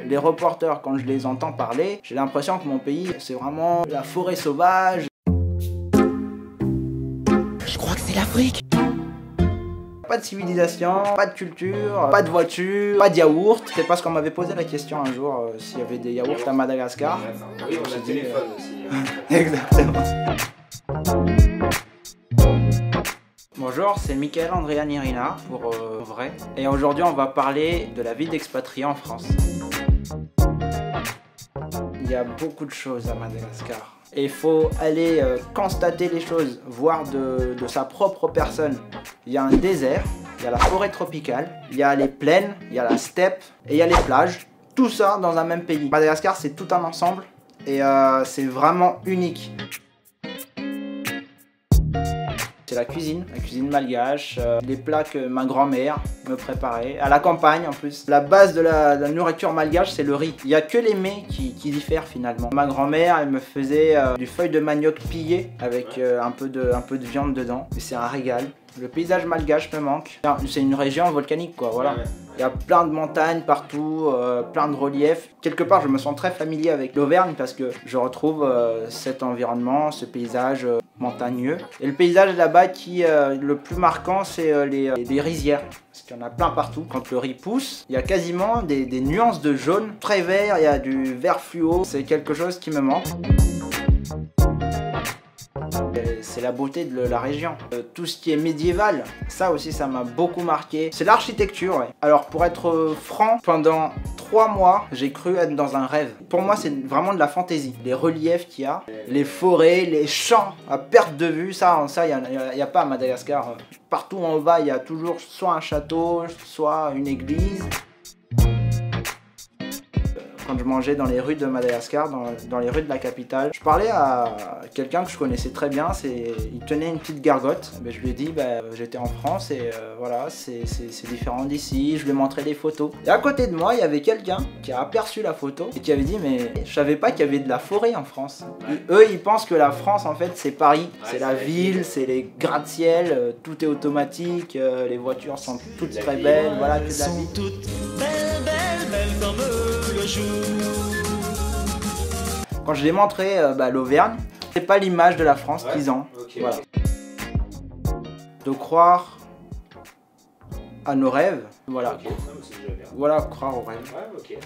Les reporters, quand je les entends parler, j'ai l'impression que mon pays, c'est vraiment la forêt sauvage. Je crois que c'est l'Afrique. Pas de civilisation, pas de culture, pas de voiture, pas de yaourt. C'est parce qu'on m'avait posé la question un jour s'il y avait des yaourts à Madagascar. Oui, on a le téléphone aussi. Exactement. Bonjour, c'est Michael Andrea Nirina pour Vrai. Et aujourd'hui, on va parler de la vie d'expatrié en France. Il y a beaucoup de choses à Madagascar. Et il faut aller constater les choses, voir de sa propre personne. Il y a un désert, il y a la forêt tropicale, il y a les plaines, il y a la steppe et il y a les plages. Tout ça dans un même pays. Madagascar, c'est tout un ensemble et c'est vraiment unique. C'est la cuisine malgache, les plats que ma grand-mère me préparait, à la campagne en plus. La base de la nourriture malgache, c'est le riz. Il n'y a que les mets qui diffèrent finalement. Ma grand-mère, elle me faisait du feuille de manioc pillé avec un peu de viande dedans. Et c'est un régal. Le paysage malgache me manque. C'est une région volcanique quoi, voilà. Il y a plein de montagnes partout, plein de reliefs. Quelque part, je me sens très familier avec l'Auvergne parce que je retrouve cet environnement, ce paysage montagneux. Et le paysage là-bas qui le plus marquant, c'est les rizières. Parce qu'il y en a plein partout. Quand le riz pousse, il y a quasiment des nuances de jaune très vert, il y a du vert fluo. C'est quelque chose qui me manque. C'est la beauté de la région. Tout ce qui est médiéval, ça aussi ça m'a beaucoup marqué. C'est l'architecture, ouais. Alors pour être franc, pendant 3 mois, j'ai cru être dans un rêve. Pour moi, c'est vraiment de la fantaisie. Les reliefs qu'il y a, les forêts, les champs à perte de vue, ça il n'y a pas à Madagascar. Partout où on va, il y a toujours soit un château, soit une église. Quand je mangeais dans les rues de Madagascar, dans les rues de la capitale, je parlais à quelqu'un que je connaissais très bien, il tenait une petite gargote. Je lui ai dit j'étais en France et voilà, c'est différent d'ici, je lui ai montré des photos. Et à côté de moi, il y avait quelqu'un qui a aperçu la photo et qui avait dit mais je savais pas qu'il y avait de la forêt en France. Eux, ils pensent que la France en fait c'est Paris, c'est la ville, c'est les gratte-ciel, tout est automatique, les voitures sont toutes très belles, voilà, que de la vie. Toutes belles comme le jour. Quand je l'ai montré l'Auvergne, c'est pas l'image de la France qu'ils ont. Okay. Voilà. De croire à nos rêves, voilà. Okay. Voilà, croire aux rêves. Ouais, ok.